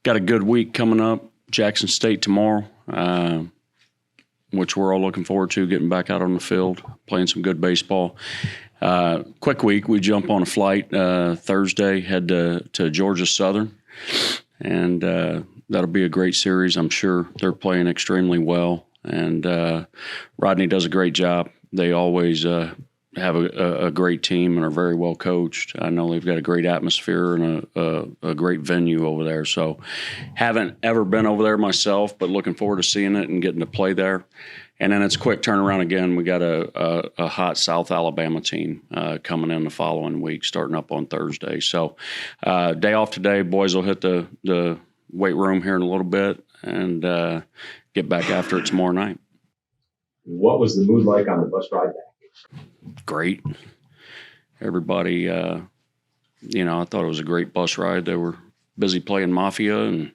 Got a good week coming up. Jackson State tomorrow, which we're all looking forward to, getting back out on the field, playing some good baseball. Quick week. We jump on a flight Thursday, head to Georgia Southern, and that'll be a great series. I'm sure they're playing extremely well, and Rodney does a great job. They always have a great team and are very well coached. I know they've got a great atmosphere and a great venue over there. So haven't ever been over there myself, but looking forward to seeing it and getting to play there. And then it's quick turnaround again. We got a hot South Alabama team coming in the following week, starting up on Thursday. So day off today. Boys will hit the weight room here in a little bit and get back after it tomorrow night. What was the mood like on the bus ride back? Great. Everybody, I thought it was a great bus ride. They were busy playing Mafia and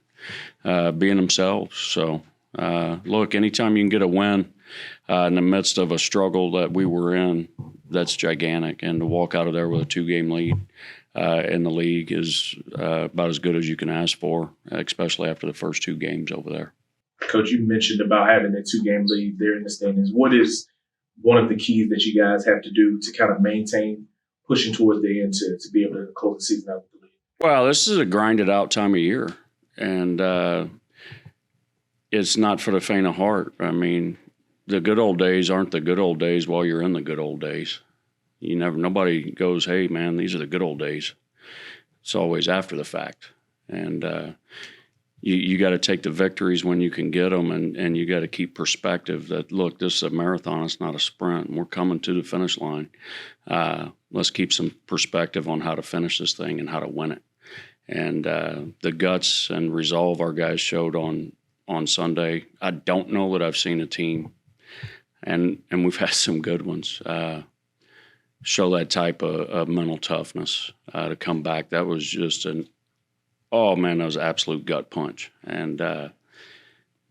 being themselves. So, look, anytime you can get a win in the midst of a struggle that we were in, that's gigantic. And to walk out of there with a 2-game lead in the league is about as good as you can ask for, especially after the first 2 games over there. Coach, you mentioned about having a 2-game lead there in the standings. What is one of the keys that you guys have to do to kind of maintain pushing towards the end to be able to close the season out with the lead? Well, this is a grinded out time of year, and it's not for the faint of heart. I mean, the good old days aren't the good old days while you're in the good old days. Nobody goes, hey, man, these are the good old days. It's always after the fact. And you got to take the victories when you can get them, and you got to keep perspective that, look, this is a marathon, it's not a sprint, and we're coming to the finish line. Let's keep some perspective on how to finish this thing and how to win it. And the guts and resolve our guys showed on Sunday, I don't know that I've seen a team, and we've had some good ones, show that type of mental toughness to come back. That was just that was an absolute gut punch. And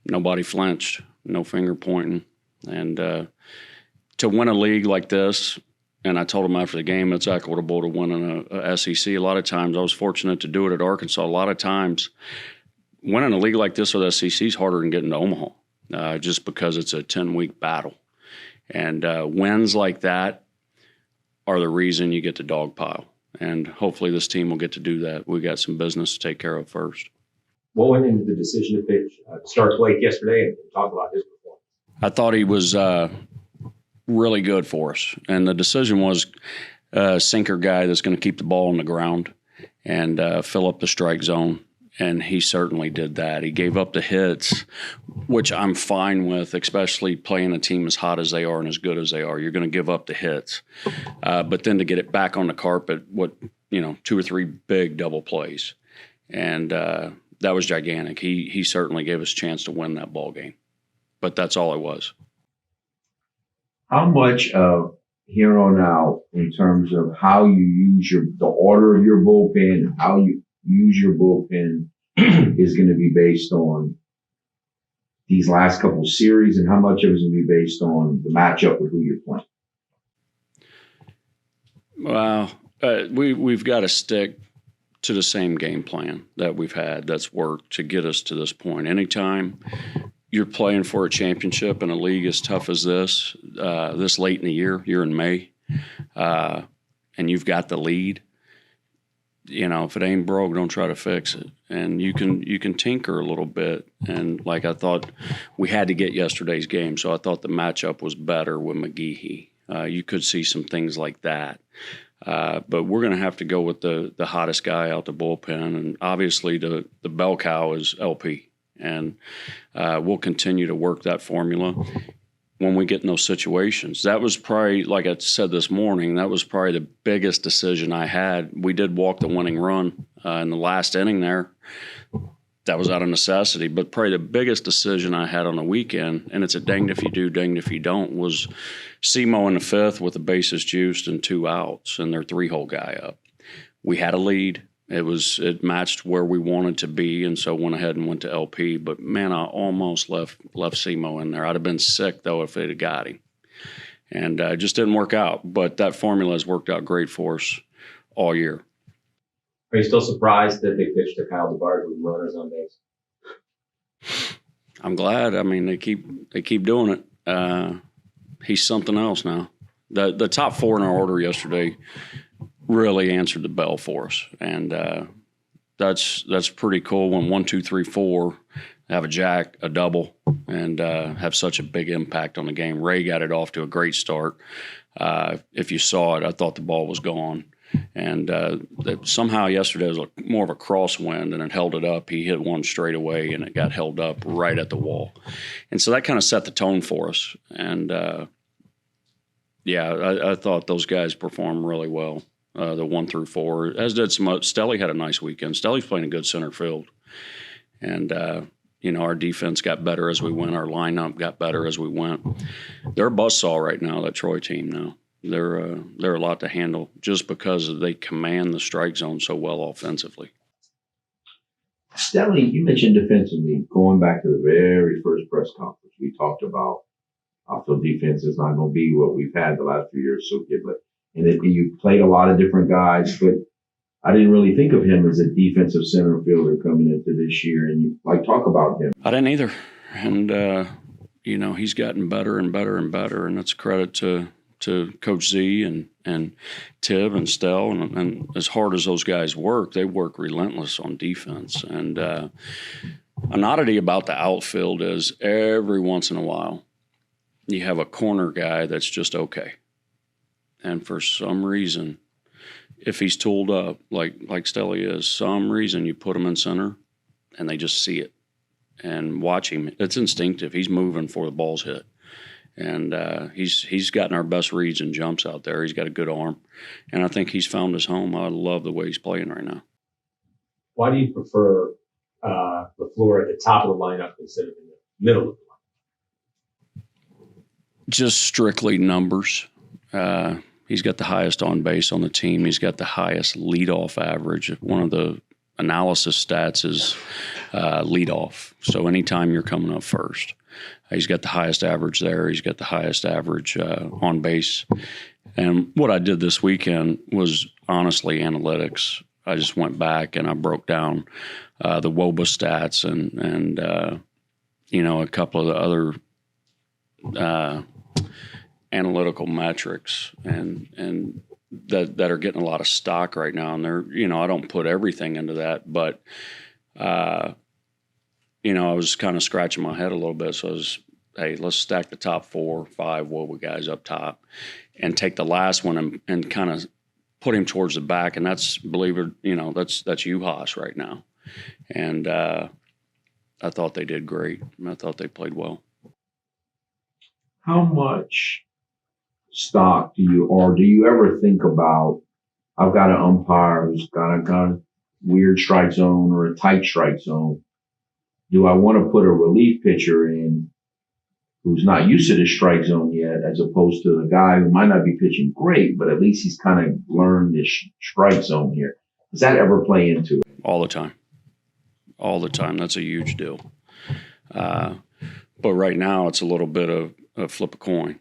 nobody flinched, no finger pointing. And to win a league like this, and I told them after the game, it's equitable to win in a SEC. A lot of times, I was fortunate to do it at Arkansas. A lot of times, winning a league like this with SEC is harder than getting to Omaha, just because it's a 10-week battle. And wins like that are the reason you get to dogpile. And hopefully this team will get to do that. We got some business to take care of first. What went into the decision to pitch start Blake yesterday and talk about his performance? I thought he was really good for us. And the decision was a sinker guy that's going to keep the ball on the ground and fill up the strike zone. And he certainly did that. He gave up the hits, which I'm fine with, especially playing a team as hot as they are and as good as they are. You're going to give up the hits. But then to get it back on the carpet, 2 or 3 big double plays. And that was gigantic. He certainly gave us a chance to win that ball game. But that's all it was. How much of here on out, in terms of how you use the order of your bullpen, how you use your bullpen, is going to be based on these last couple of series, and how much of it is going to be based on the matchup with who you're playing? Well, we've got to stick to the same game plan that we've had that's worked to get us to this point. Anytime you're playing for a championship in a league as tough as this late in the year, you're in May, and you've got the lead, if it ain't broke, don't try to fix it. And you can tinker a little bit. And like I thought we had to get yesterday's game, so I thought the matchup was better with McGehee. You could see some things like that. But we're going to have to go with the hottest guy out the bullpen. And obviously the bell cow is LP. And we'll continue to work that formula when we get in those situations. That was probably, like I said this morning, that was probably the biggest decision I had. We did walk the winning run in the last inning there. That was out of necessity. But probably the biggest decision I had on the weekend, and it's a danged if you do, danged if you don't, was Simo in the 5th with the bases juiced and 2 outs and their 3-hole guy up. We had a lead. It matched where we wanted to be, and so went ahead and went to LP. But, man, I almost left Simo in there. I'd have been sick, though, if they'd have got him. And it just didn't work out. But that formula has worked out great for us all year. Are you still surprised that they pitched to Kyle DeBarge with runners on base? I'm glad. I mean, they keep doing it. He's something else now. The top four in our order yesterday really answered the bell for us, and that's pretty cool. When 1, 2, 3, 4 have a jack, a double, and have such a big impact on the game. Ray got it off to a great start. If you saw it, I thought the ball was gone. And somehow yesterday was more of a crosswind, and it held it up. He hit one straight away, and it got held up right at the wall. And so that kind of set the tone for us. And, I thought those guys performed really well, the 1 through 4, as did some. Stelly had a nice weekend. Stelly's playing a good center field. And, our defense got better as we went. Our lineup got better as we went. They're a buzzsaw right now, that Troy team now. They're a lot to handle just because they command the strike zone so well offensively. Stelly, you mentioned defensively. Going back to the very first press conference, we talked about outfield defense is not going to be what we've had the last few years. So, you played a lot of different guys, but I didn't really think of him as a defensive center fielder coming into this year. And you talk about him. I didn't either, and he's gotten better and better and better, and that's a credit to Coach Z and Tib and Stell, and as hard as those guys work, they work relentless on defense. And an oddity about the outfield is every once in a while you have a corner guy that's just okay. And for some reason, if he's tooled up like Stelly is, some reason you put him in center and they just see it. And watch him. It's instinctive. He's moving before the ball's hit. And he's gotten our best reads and jumps out there. He's got a good arm. And I think he's found his home. I love the way he's playing right now. Why do you prefer LaFleur at the top of the lineup instead of in the middle of the lineup? Just strictly numbers. He's got the highest on base on the team. He's got the highest leadoff average. One of the analysis stats is leadoff. So anytime you're coming up first. He's got the highest average there. He's got the highest average on base. And what I did this weekend was honestly analytics. I just went back and I broke down the WOBA stats and a couple of the other analytical metrics and that are getting a lot of stock right now. And they're, I don't put everything into that, but I was kind of scratching my head a little bit. So I was, hey, let's stack the top 4, 5 WOBA guys up top and take the last one and kind of put him towards the back. And that's, believe it, that's UHAS right now. And I thought they did great. I thought they played well. How much stock do you ever think about, I've got an umpire who's got a weird strike zone or a tight strike zone. Do I want to put a relief pitcher in who's not used to the strike zone yet, as opposed to the guy who might not be pitching great, but at least he's kind of learned this strike zone here? Does that ever play into it? All the time. All the time. That's a huge deal. But right now it's a little bit of a flip a coin,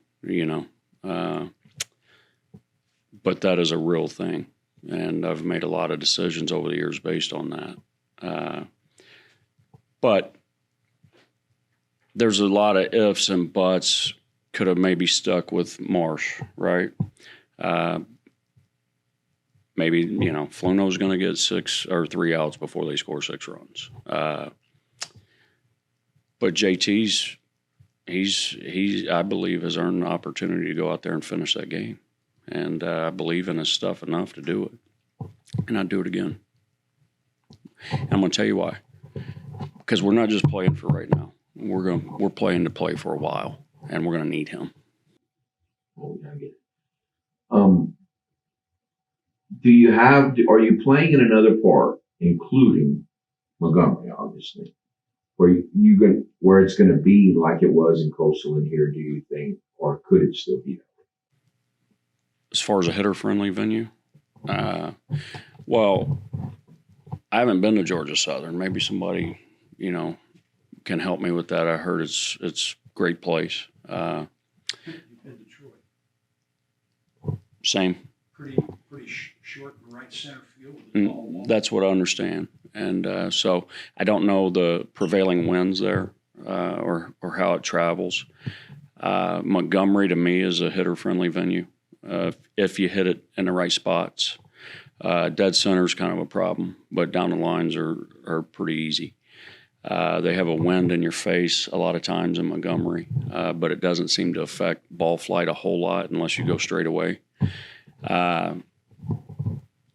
but that is a real thing. And I've made a lot of decisions over the years based on that. But there's a lot of ifs and buts. Could have maybe stuck with Marsh, right? Maybe, Fluno's going to get 6 or 3 outs before they score 6 runs. But JT's, he I believe, has earned an opportunity to go out there and finish that game. And I believe in his stuff enough to do it. And I'd do it again. And I'm going to tell you why. Because we're not just playing for right now. We're playing to play for a while, and we're going to need him. Oh, I get it. Are you playing in another park, including Montgomery, obviously, where it's going to be like it was in Coastal in here? Do you think, or could it still be that way? As far as a hitter-friendly venue, well, I haven't been to Georgia Southern. Maybe somebody, can help me with that. I heard it's a great place. Same. pretty short and right center field with a tall wall. That's what I understand. And so I don't know the prevailing winds there or how it travels. Montgomery, to me, is a hitter-friendly venue if you hit it in the right spots. Dead center is kind of a problem, but down the lines are pretty easy. They have a wind in your face a lot of times in Montgomery, but it doesn't seem to affect ball flight a whole lot unless you go straight away.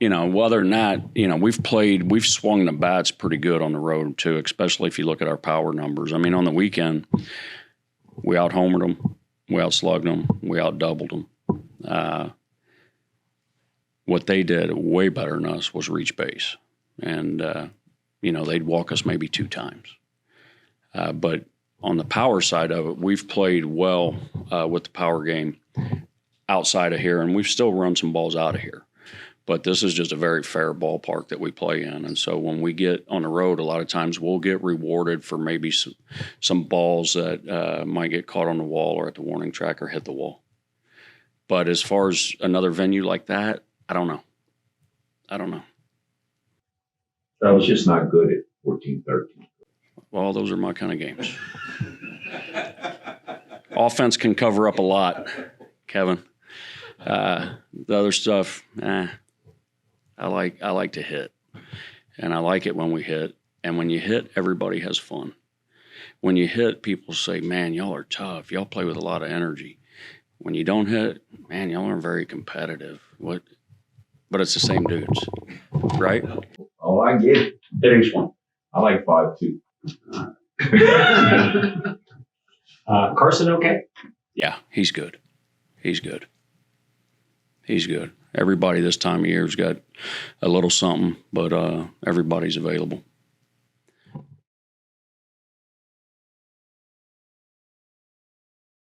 Whether or not, we've swung the bats pretty good on the road too, especially if you look at our power numbers. I mean, on the weekend, we out-homered them, we out-slugged them, we out-doubled them. What they did way better than us was reach base. And, they'd walk us maybe 2 times. But on the power side of it, we've played well with the power game outside of here, and we've still run some balls out of here. But this is just a very fair ballpark that we play in. And so when we get on the road, a lot of times we'll get rewarded for maybe some balls that might get caught on the wall or at the warning track or hit the wall. But as far as another venue like that, I don't know. I was just not good at 14-13. Well, those are my kind of games. Offense can cover up a lot, Kevin. The other stuff, I like to hit, and I like it when we hit. And when you hit, everybody has fun. When you hit, people say, "Man, y'all are tough. Y'all play with a lot of energy." When you don't hit, man, y'all are very competitive. What? But it's the same dudes, right? Oh, I get it. It is one. I like 5-2. Carson, okay? Yeah, he's good. Everybody this time of year's got a little something, but everybody's available.